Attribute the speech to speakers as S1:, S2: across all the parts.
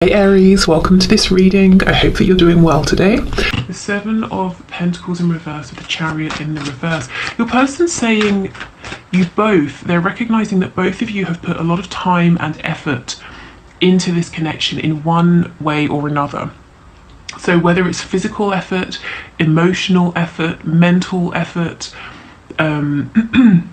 S1: Hey Aries, welcome to this reading. I hope that you're doing well today. The Seven of Pentacles in reverse with the Chariot in the reverse. Your person's saying they're recognizing that both of you have put a lot of time and effort into this connection in one way or another. So whether it's physical effort, emotional effort, mental effort,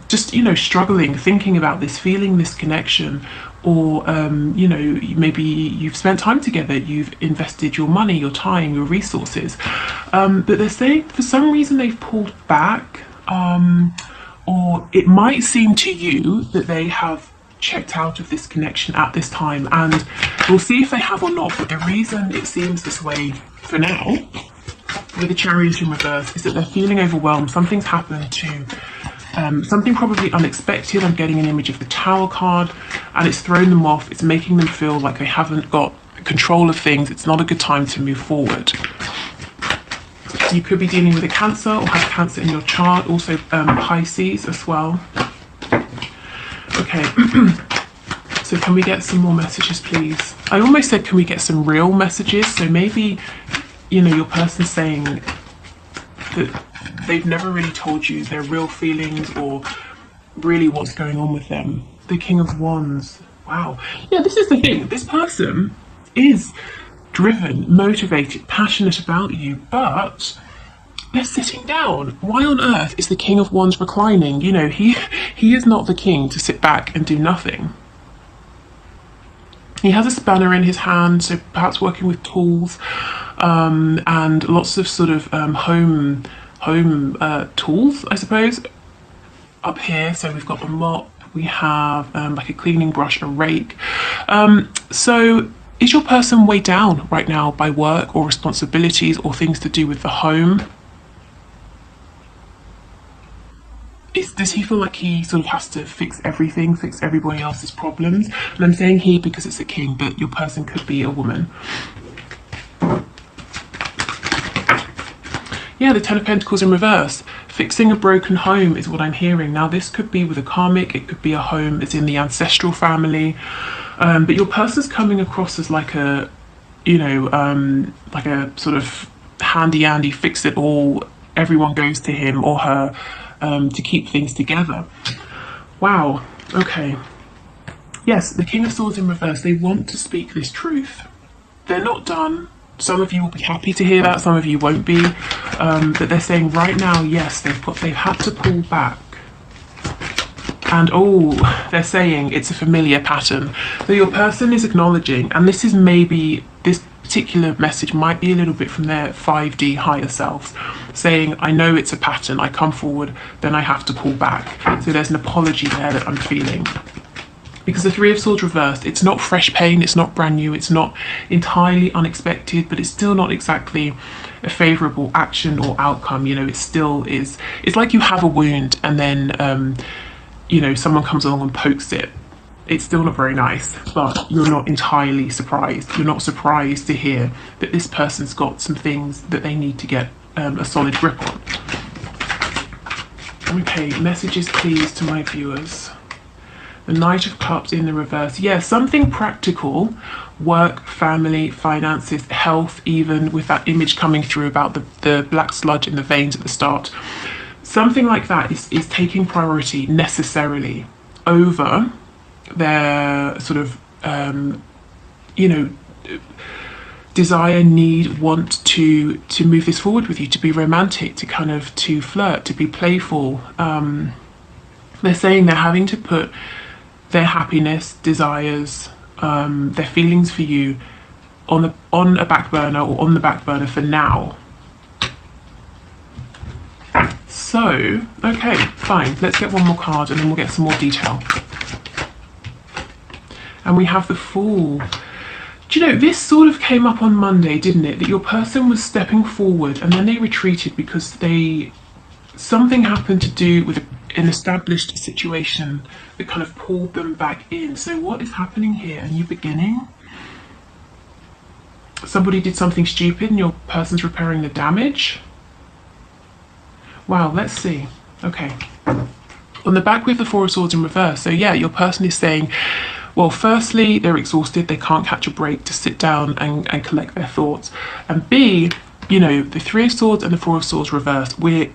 S1: just, struggling, thinking about this, feeling this connection, or, maybe you've spent time together, you've invested your money, your time, your resources. But they're saying for some reason they've pulled back, or it might seem to you that they have checked out of this connection at this time, and we'll see if they have or not. But the reason it seems this way for now with the Chariot in reverse is that they're feeling overwhelmed. Something's happened to something probably unexpected. I'm getting an image of the Tower card, and it's thrown them off. It's making them feel like they haven't got control of things. It's not a good time to move forward. You could be dealing with a Cancer or have Cancer in your chart, also Pisces as well. Okay, so can we get some more messages, please? I almost said, can we get some real messages? So maybe, your person's saying that they've never really told you their real feelings or really what's going on with them. The King of Wands. Wow. Yeah, this is the thing. This person is driven, motivated, passionate about you, but they're sitting down. Why on earth is the King of Wands reclining? He is not the king to sit back and do nothing. He has a spanner in his hand, so perhaps working with tools, and lots of sort of home tools, I suppose, up here. So we've got a mop, we have like a cleaning brush, a rake. So is your person weighed down right now by work or responsibilities or things to do with the home? Does he feel like he sort of has to fix everything, fix everybody else's problems? And I'm saying he because it's a king, but your person could be a woman. Yeah, the Ten of Pentacles in reverse. Fixing a broken home is what I'm hearing. Now, this could be with a karmic, it could be a home that's in the ancestral family. But your person's coming across as like a, like a sort of handy-andy, fix-it-all, everyone goes to him or her to keep things together. Wow, okay. Yes, the King of Swords in reverse, they want to speak this truth. They're not done. Some of you will be happy to hear that, some of you won't be. But they're saying right now, yes, they've had to pull back. And they're saying it's a familiar pattern. So your person is acknowledging, and this particular message might be a little bit from their 5D higher selves, saying, I know it's a pattern, I come forward, then I have to pull back. So there's an apology there that I'm feeling. Because the Three of Swords reversed, it's not fresh pain, it's not brand new, it's not entirely unexpected, but it's still not exactly a favourable action or outcome. It still is. It's like you have a wound and then, someone comes along and pokes it. It's still not very nice, but you're not entirely surprised. You're not surprised to hear that this person's got some things that they need to get a solid grip on. Okay, messages please to my viewers. The Knight of Cups in the reverse. Yeah, something practical, work, family, finances, health, even with that image coming through about the black sludge in the veins at the start. Something like that is taking priority necessarily over their sort of, desire, need, want to move this forward with you, to be romantic, to flirt, to be playful. They're saying they're having to put their happiness, desires, their feelings for you on a back burner, or on the back burner for now. So, okay, fine. Let's get one more card and then we'll get some more detail. And we have the Fool. Do you know, this sort of came up on Monday, didn't it? That your person was stepping forward and then they retreated because something happened to do with an established situation that kind of pulled them back in. So what is happening here? A new beginning? Somebody did something stupid and your person's repairing the damage? Wow, let's see. Okay. On the back we have the Four of Swords in reverse. So yeah, your person is saying, Well, firstly, they're exhausted. They can't catch a break to sit down and collect their thoughts. And B, you know, the Three of Swords and the Four of Swords reversed. We're,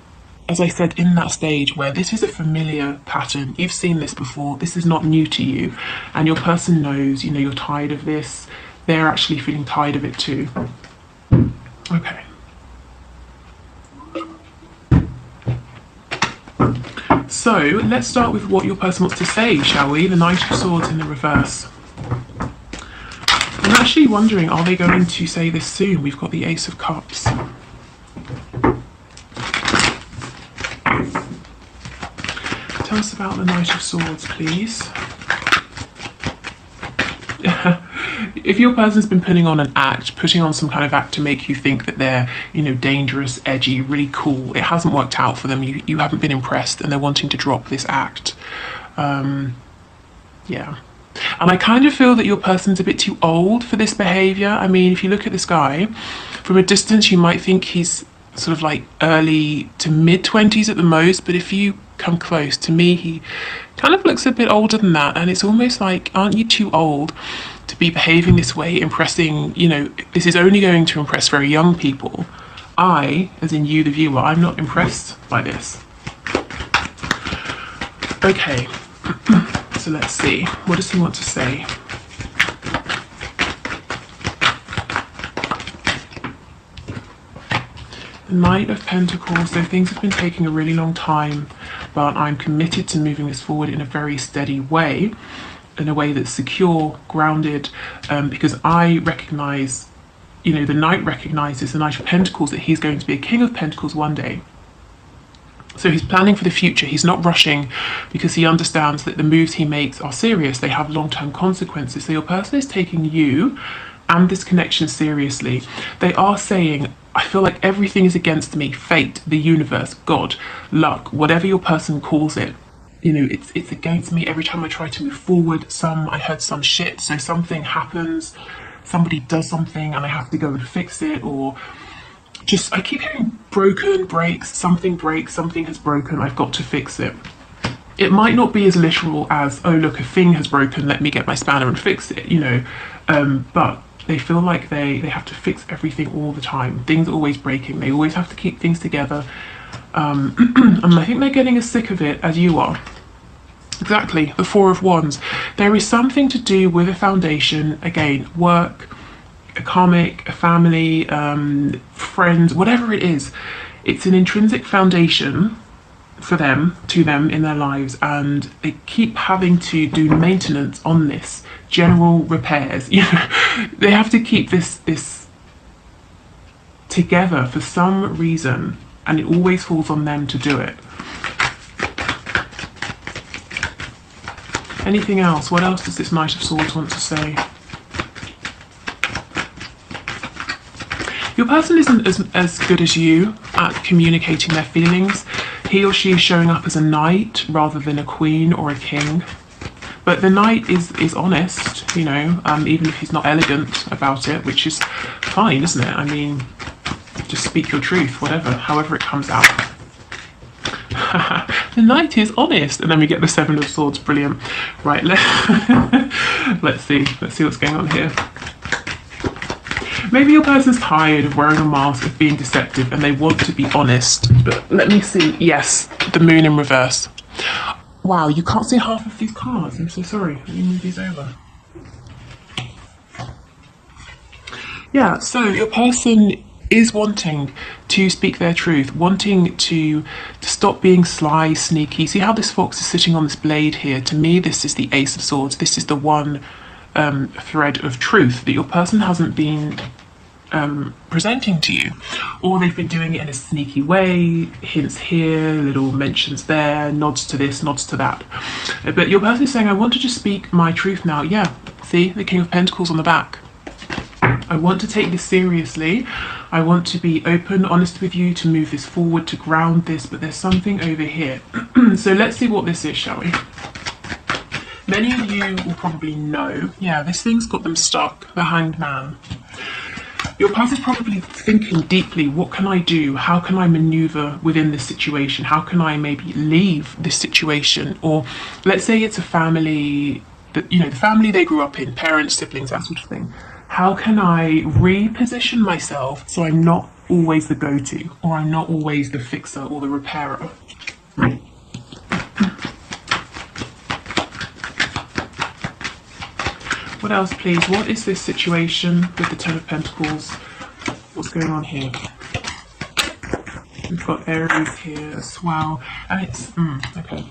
S1: as I said, in that stage where this is a familiar pattern. You've seen this before. This is not new to you. And your person knows, you know, you're tired of this. They're actually feeling tired of it too. Okay. So let's start with what your person wants to say, shall we? The Knight of Swords in the reverse. I'm actually wondering, are they going to say this soon? We've got the Ace of Cups. Tell us about the Knight of Swords, please. If your person's been putting on some kind of act to make you think that they're, you know, dangerous, edgy, really cool, it hasn't worked out for them, you haven't been impressed, and they're wanting to drop this act. Yeah. And I kind of feel that your person's a bit too old for this behaviour. I mean, if you look at this guy, from a distance you might think he's sort of like early to mid-20s at the most, but if you come close, to me he kind of looks a bit older than that, and it's almost like, aren't you too old to be behaving this way, impressing, you know, this is only going to impress very young people. I, as in you the viewer, I'm not impressed by this. Okay, so let's see, what does he want to say? The Knight of Pentacles, so things have been taking a really long time, but I'm committed to moving this forward in a very steady way, in a way that's secure, grounded, because I recognise, you know, the Knight recognises, the Knight of Pentacles, that he's going to be a King of Pentacles one day. So he's planning for the future. He's not rushing because he understands that the moves he makes are serious. They have long-term consequences. So your person is taking you and this connection seriously. They are saying, I feel like everything is against me. Fate, the universe, God, luck, whatever your person calls it. You know, it's against me. Every time I try to move forward, I heard some shit. So something happens, somebody does something and I have to go and fix it, or just, I keep hearing broken, breaks, something has broken, I've got to fix it. It might not be as literal as, oh look, a thing has broken, let me get my spanner and fix it, you know, but they feel like they have to fix everything all the time. Things are always breaking, they always have to keep things together. And I think they're getting as sick of it as you are. Exactly, the Four of Wands. There is something to do with a foundation, again, work, a karmic, a family, friends, whatever it is. It's an intrinsic foundation for them, to them in their lives, and they keep having to do maintenance on this, general repairs. You know, they have to keep this together for some reason, and it always falls on them to do it. Anything else? What else does this Knight of Swords want to say? Your person isn't as good as you at communicating their feelings. He or she is showing up as a knight rather than a queen or a king. But the knight is honest, you know, even if he's not elegant about it, which is fine, isn't it? I mean, just speak your truth, whatever, however it comes out. The knight is honest, and then we get the Seven of Swords. Brilliant. Right, let's see what's going on here. Maybe your person's tired of wearing a mask, of being deceptive, and they want to be honest. But let me see. Yes, the Moon in reverse. Wow, you can't see half of these cards. I'm so sorry. Let me move these over. Yeah, so your person is wanting to speak their truth, wanting to stop being sly, sneaky. See how this fox is sitting on this blade here? To me, this is the Ace of Swords. This is the one thread of truth that your person hasn't been presenting to you, or they've been doing it in a sneaky way, hints here, little mentions there, nods to this, nods to that. But your person is saying, I want to just speak my truth now. Yeah, see, the King of Pentacles on the back. I want to take this seriously. I want to be open, honest with you, to move this forward, to ground this, but there's something over here. So let's see what this is, shall we? Many of you will probably know, yeah, this thing's got them stuck, the Hanged Man. Your person's probably thinking deeply, what can I do? How can I maneuver within this situation? How can I maybe leave this situation? Or let's say it's a family the family they grew up in, parents, siblings, that sort of thing. How can I reposition myself so I'm not always the go-to, or I'm not always the fixer or the repairer? What else, please? What is this situation with the Ten of Pentacles? What's going on here? We've got Aries here as well, and it's okay.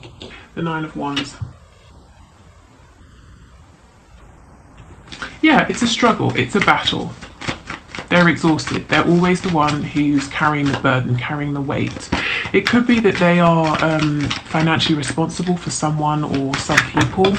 S1: The Nine of Wands. Yeah, it's a struggle. It's a battle. They're exhausted. They're always the one who's carrying the burden, carrying the weight. It could be that they are financially responsible for someone or some people.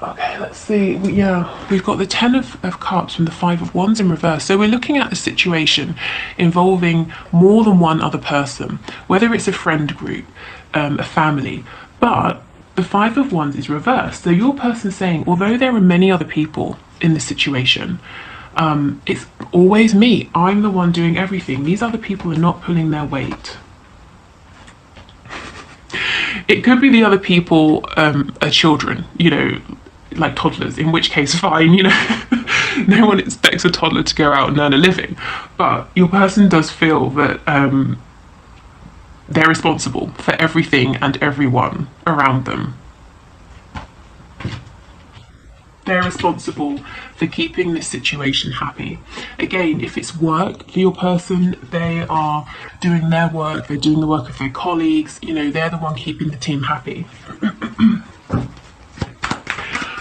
S1: Okay, let's see. We've got the Ten of Cups and the Five of Wands in reverse. So we're looking at a situation involving more than one other person, whether it's a friend group, a family. But the Five of Wands is reversed. So your person's saying, although there are many other people in this situation, it's always me. I'm the one doing everything. These other people are not pulling their weight. It could be the other people are children, like toddlers, in which case fine, no one expects a toddler to go out and earn a living. But your person does feel that they're responsible for everything and everyone around them. They're responsible for keeping this situation happy. Again, if it's work for your person, they are doing their work, they're doing the work of their colleagues, they're the one keeping the team happy.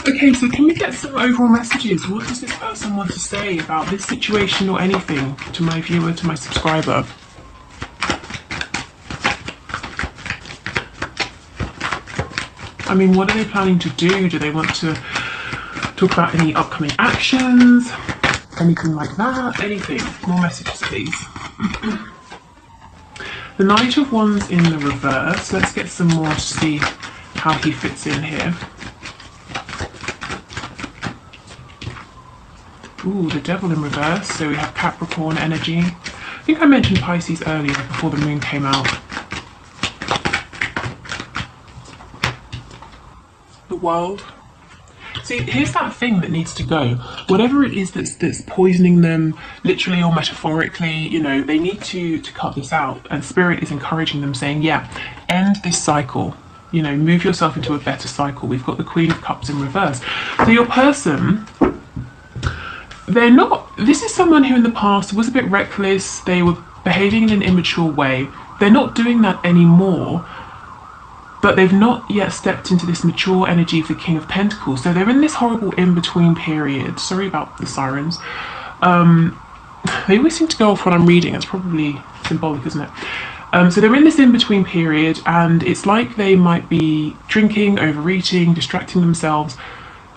S1: Okay, so can we get some overall messages? What does this person want to say about this situation or anything to my viewer, to my subscriber? I mean, what are they planning to do? Do they want to talk about any upcoming actions? Anything like that? Anything? More messages, please. The Knight of Wands in the reverse. Let's get some more to see how he fits in here. Ooh, the Devil in reverse. So we have Capricorn energy. I think I mentioned Pisces earlier before the moon came out. The World. See, here's that thing that needs to go. Whatever it is that's poisoning them, literally or metaphorically, they need to cut this out. And Spirit is encouraging them, saying, yeah, end this cycle. Move yourself into a better cycle. We've got the Queen of Cups in reverse. So your person, they're not, this is someone who in the past was a bit reckless. They were behaving in an immature way. They're not doing that anymore. But they've not yet stepped into this mature energy of the King of Pentacles. So they're in this horrible in-between period. Sorry about the sirens. They always seem to go off when I'm reading. It's probably symbolic, isn't it? So they're in this in-between period, and it's like they might be drinking, overeating, distracting themselves,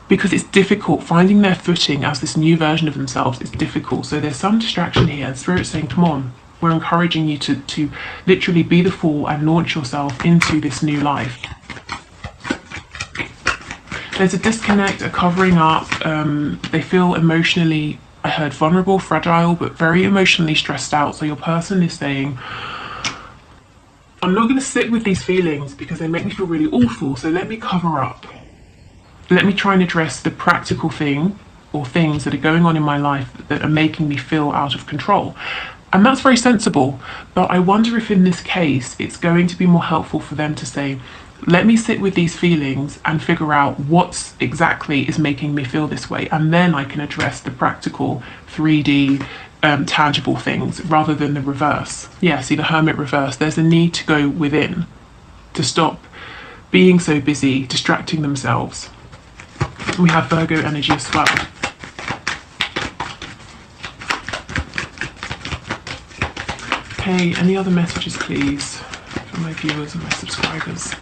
S1: because it's difficult. Finding their footing as this new version of themselves is difficult. So there's some distraction here, and Spirit's saying, come on. We're encouraging you to literally be the fool and launch yourself into this new life. There's a disconnect, a covering up. They feel emotionally, I heard vulnerable, fragile, but very emotionally stressed out. So your person is saying, I'm not going to sit with these feelings because they make me feel really awful. So let me cover up. Let me try and address the practical thing or things that are going on in my life that are making me feel out of control. And that's very sensible, but I wonder if in this case it's going to be more helpful for them to say, let me sit with these feelings and figure out what exactly is making me feel this way, and then I can address the practical 3D tangible things rather than the reverse. Yeah, see the Hermit reverse. There's a need to go within, to stop being so busy, distracting themselves. We have Virgo energy as well. Okay, any other messages, please, for my viewers and my subscribers?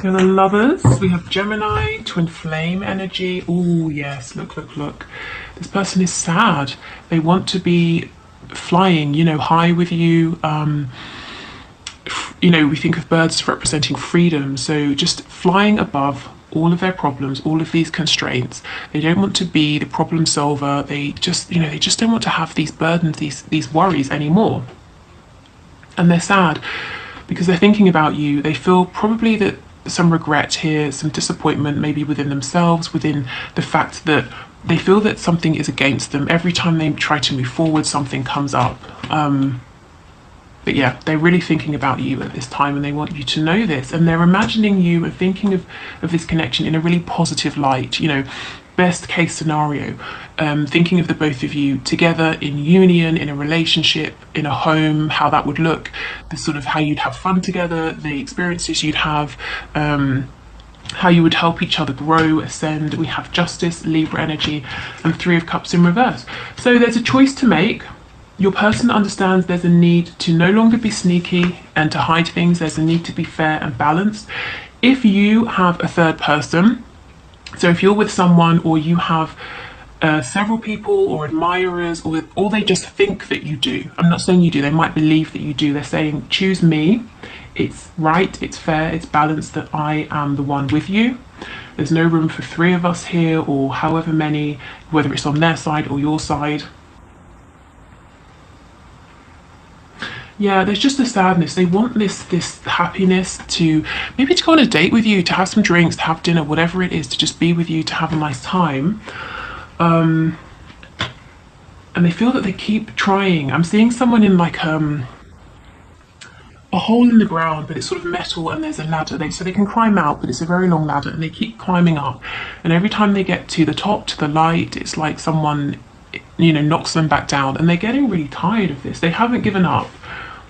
S1: We have the Lovers, we have Gemini, Twin Flame energy. Oh yes, look, look, look. This person is sad. They want to be flying, high with you. you know, we think of birds as representing freedom. So just flying above all of their problems, all of these constraints. They don't want to be the problem solver. They just, you know, they just don't want to have these burdens, these worries anymore. And they're sad because they're thinking about you. They feel probably that some regret here, some disappointment maybe within themselves, within the fact that they feel that something is against them. Every time they try to move forward, something comes up. But yeah, they're really thinking about you at this time, and they want you to know this. And they're imagining you and thinking of this connection in a really positive light, you know, best case scenario. Thinking of the both of you together in union, in a relationship, in a home, how that would look, the sort of how you'd have fun together, the experiences you'd have, how you would help each other grow, ascend. We have Justice, Libra energy, and Three of Cups in reverse. So there's a choice to make. Your person understands there's a need to no longer be sneaky and to hide things. There's a need to be fair and balanced. If you have a third person, so if you're with someone or you have several people or admirers, or they just think that you do. I'm not saying you do, they might believe that you do. They're saying, choose me. It's right, it's fair, it's balanced that I am the one with you. There's no room for three of us here or however many, whether it's on their side or your side. Yeah, there's just a sadness. They want this happiness to maybe to go on a date with you, to have some drinks, to have dinner, whatever it is, to just be with you, to have a nice time. And they feel that they keep trying. I'm seeing someone in like a hole in the ground, but it's sort of metal and there's a ladder. So they can climb out, but it's a very long ladder and they keep climbing up. And every time they get to the top, to the light, it's like someone, you know, knocks them back down, and they're getting really tired of this. They haven't given up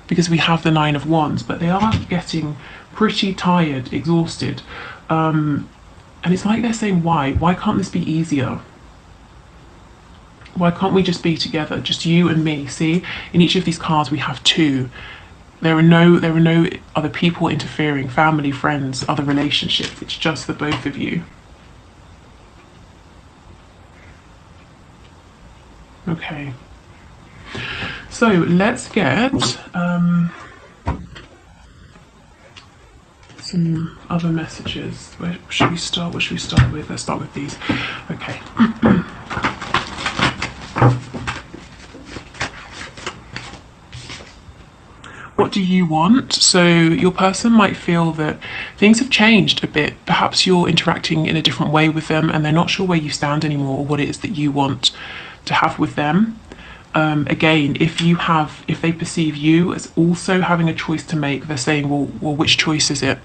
S1: because we have the Nine of Wands, but they are getting pretty tired, exhausted. And it's like they're saying, why can't this be easier? Why can't we just be together, just you and me? See, in each of these cards we have two. There are no other people interfering, family, friends, other relationships. It's just the both of you. Okay. So let's get some other messages. Where should we start? What should we start with? Let's start with these. Okay. What do you want? So your person might feel that things have changed a bit. Perhaps you're interacting in a different way with them and they're not sure where you stand anymore or what it is that you want to have with them. Again, if they perceive you as also having a choice to make, they're saying, well, which choice is it?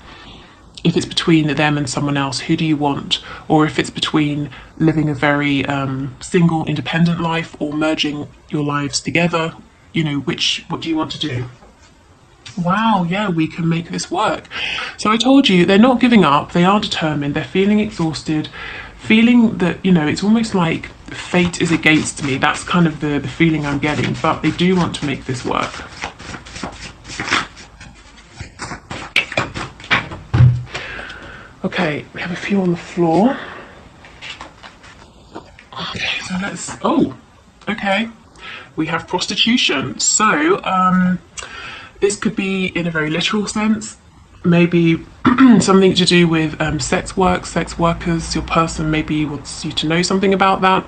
S1: If it's between them and someone else, who do you want? Or if it's between living a very single, independent life or merging your lives together, you know, what do you want to do? Wow, yeah, we can make this work. So I told you, they're not giving up, they are determined, they're feeling exhausted, feeling that, you know, it's almost like fate is against me. That's kind of the feeling I'm getting, but they do want to make this work. Okay, we have a few on the floor. Okay, so okay. We have prostitution. So, this could be in a very literal sense, maybe something to do with sex workers. Your person maybe wants you to know something about that.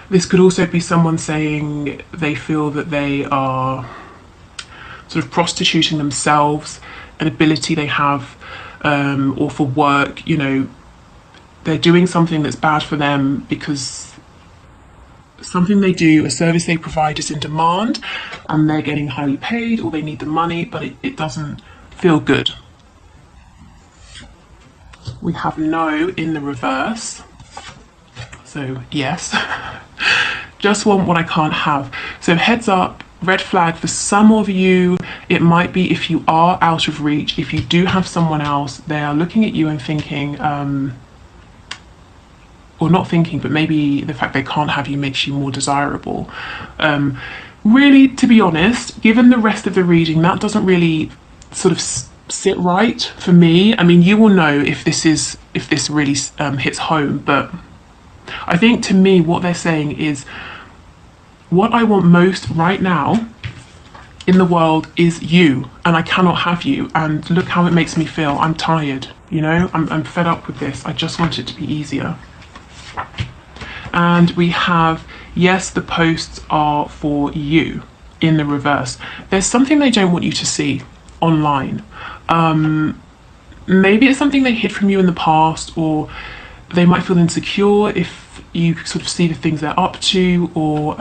S1: This could also be someone saying they feel that they are sort of prostituting themselves, an ability they have, or for work, you know, they're doing something that's bad for them because something they do, a service they provide is in demand and they're getting highly paid or they need the money, but it doesn't feel good. We have no in the reverse. So yes, just want what I can't have. So heads up, red flag for some of you. It might be if you are out of reach, if you do have someone else, they are looking at you and thinking, or not thinking, but maybe the fact they can't have you makes you more desirable. Really, to be honest, given the rest of the reading, that doesn't really sort of sit right for me. I mean, you will know if this really hits home, but I think to me what they're saying is what I want most right now in the world is you, and I cannot have you, and look how it makes me feel. I'm tired, you know, I'm fed up with this. I just want it to be easier. And we have, yes, the posts are for you in the reverse. There's something they don't want you to see online. Maybe it's something they hid from you in the past, or they might feel insecure if you sort of see the things they're up to, or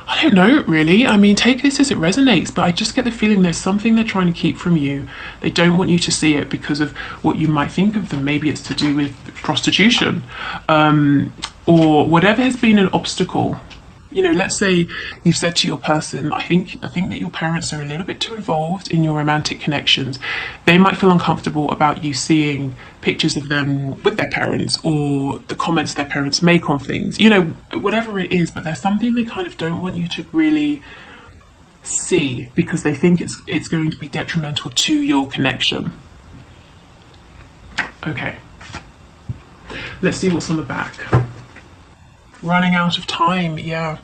S1: I don't know really. I mean, take this as it resonates, but I just get the feeling there's something they're trying to keep from you. They don't want you to see it because of what you might think of them. Maybe it's to do with prostitution, or whatever has been an obstacle. You know, let's say you've said to your person, I think that your parents are a little bit too involved in your romantic connections. They might feel uncomfortable about you seeing pictures of them with their parents, or the comments their parents make on things, you know, whatever it is, but there's something they kind of don't want you to really see because they think it's going to be detrimental to your connection. Okay, let's see what's on the back. Running out of time, yeah.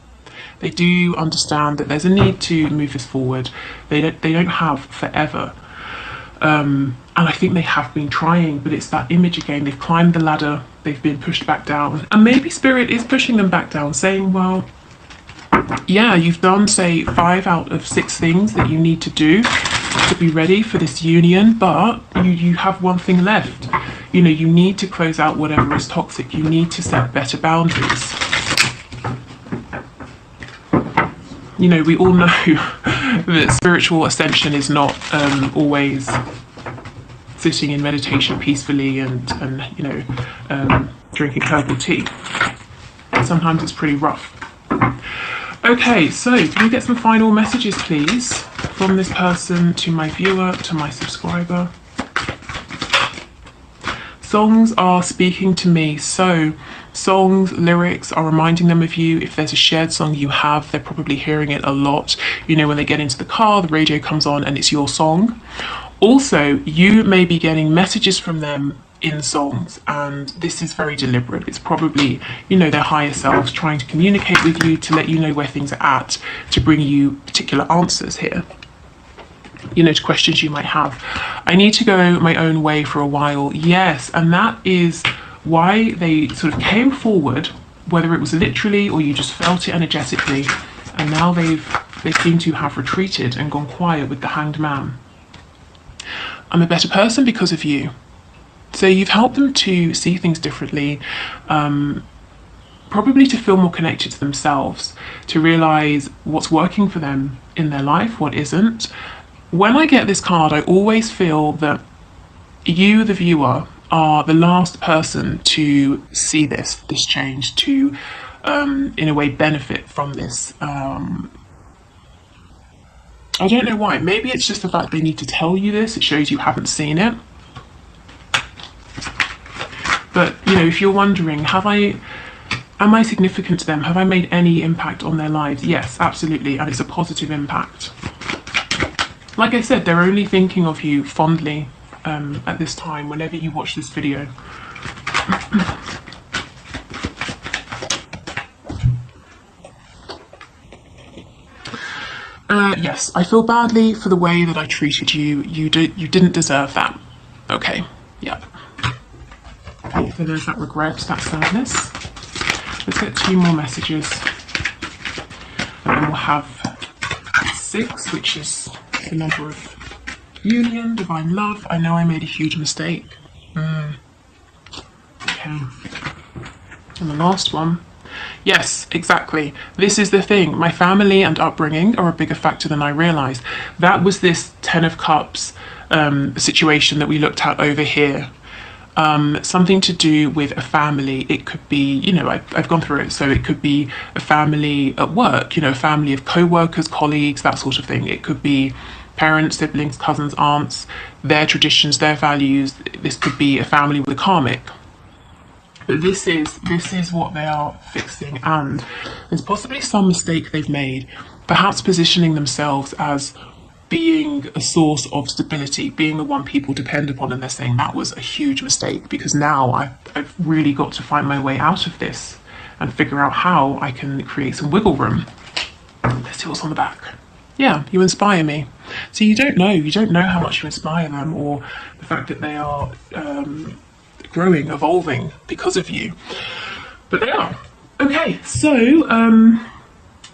S1: They do understand that there's a need to move this forward. They don't have forever. And I think they have been trying, but it's that image again. They've climbed the ladder, they've been pushed back down. And maybe Spirit is pushing them back down, saying, well, yeah, you've done, say, 5 out of 6 things that you need to do to be ready for this union, but you have one thing left. You know, you need to close out whatever is toxic. You need to set better boundaries. You know, we all know that spiritual ascension is not always sitting in meditation peacefully and you know, drinking herbal tea. Sometimes it's pretty rough. Okay, so can we get some final messages, please, from this person to my viewer, to my subscriber? Songs are speaking to me, so songs, lyrics are reminding them of you. If there's a shared song you have, they're probably hearing it a lot. You know, when they get into the car, the radio comes on and it's your song. Also, you may be getting messages from them in songs, and this is very deliberate. It's probably, you know, their higher selves trying to communicate with you to let you know where things are at, to bring you particular answers here, you know, to questions you might have. I need to go my own way for a while. Yes, and that is why they sort of came forward, whether it was literally or you just felt it energetically, and now they seem to have retreated and gone quiet with the Hanged Man. I'm a better person because of you. So you've helped them to see things differently, probably to feel more connected to themselves, to realize what's working for them in their life, what isn't. When I get this card, I always feel that you, the viewer, are the last person to see this change, to, in a way, benefit from this. I don't know why. Maybe it's just the fact they need to tell you this. It shows you haven't seen it. But, you know, if you're wondering, am I significant to them? Have I made any impact on their lives? Yes, absolutely. And it's a positive impact. Like I said, they're only thinking of you fondly at this time, whenever you watch this video. Yes, I feel badly for the way that I treated you. You didn't deserve that. Okay, yep. Okay, so there's that regret, that sadness. Let's get 2 more messages. And then we'll have 6, which is the number of union, divine love. I know I made a huge mistake. Okay. And the last one. Yes, exactly. This is the thing. My family and upbringing are a bigger factor than I realised. That was this 10 of Cups situation that we looked at over here. Something to do with a family. It could be, you know, I've gone through it. So it could be a family at work, you know, a family of co-workers, colleagues, that sort of thing. It could be parents, siblings, cousins, aunts, their traditions, their values. This could be a family with a karmic. But this is what they are fixing, and there's possibly some mistake they've made, perhaps positioning themselves as being a source of stability, being the one people depend upon, and they're saying that was a huge mistake, because now I've really got to find my way out of this and figure out how I can create some wiggle room. Let's see what's on the back. Yeah, you inspire me. So you don't know how much you inspire them, or the fact that they are growing, evolving because of you. But they are. Okay, so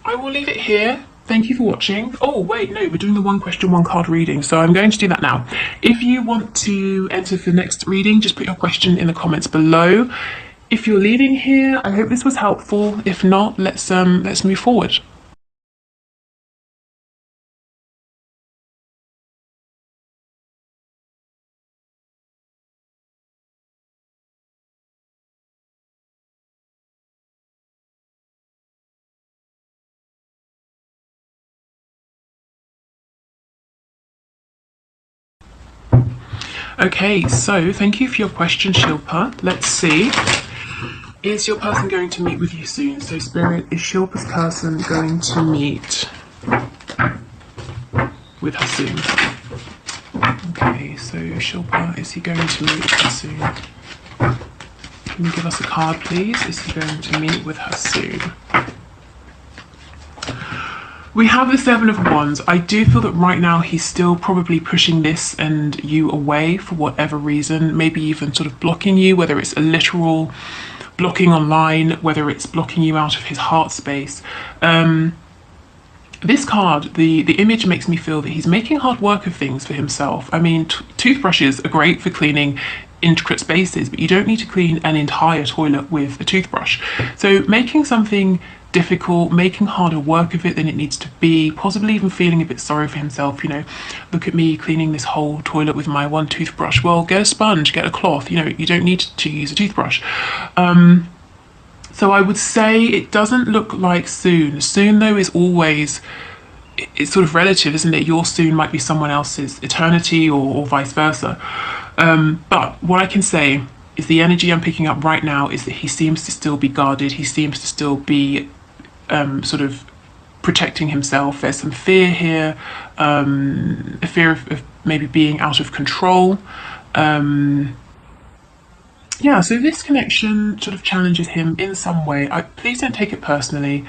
S1: I will leave it here. Thank you for watching. Oh, wait, no, we're doing the one question, one card reading. So I'm going to do that now. If you want to enter for the next reading, just put your question in the comments below. If you're leaving here, I hope this was helpful. If not, let's move forward. Okay, so thank you for your question, Shilpa. Let's see. Is your person going to meet with you soon? So, Spirit, is Shilpa's person going to meet with her soon? Okay, so Shilpa, is he going to meet with her soon? Can you give us a card, please? Is he going to meet with her soon? We have the Seven of Wands. I do feel that right now he's still probably pushing this and you away for whatever reason, maybe even sort of blocking you, whether it's a literal blocking online, whether it's blocking you out of his heart space. This card, the image makes me feel that he's making hard work of things for himself. I mean, toothbrushes are great for cleaning intricate spaces, but you don't need to clean an entire toilet with a toothbrush. So making something difficult, making harder work of it than it needs to be, possibly even feeling a bit sorry for himself, you know, look at me cleaning this whole toilet with my one toothbrush. Well, get a sponge, get a cloth, you know, you don't need to use a toothbrush. So I would say it doesn't look like soon. Soon, though, is always, it's sort of relative, isn't it? Your soon might be someone else's eternity, or vice versa. But what I can say is the energy I'm picking up right now is that he seems to still be guarded. He seems to still be sort of protecting himself. There's some fear here, a fear of maybe being out of control. Yeah, so this connection sort of challenges him in some way. Please don't take it personally.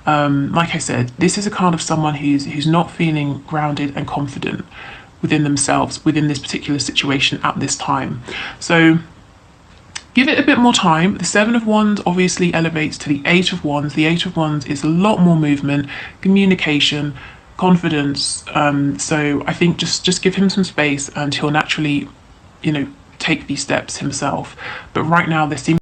S1: Like I said, this is a card of someone who's not feeling grounded and confident within themselves, within this particular situation at this time. So give it a bit more time. The Seven of Wands obviously elevates to the Eight of Wands. The Eight of Wands is a lot more movement, communication, confidence. So I think just give him some space and he'll naturally, you know, take these steps himself. But right now there seems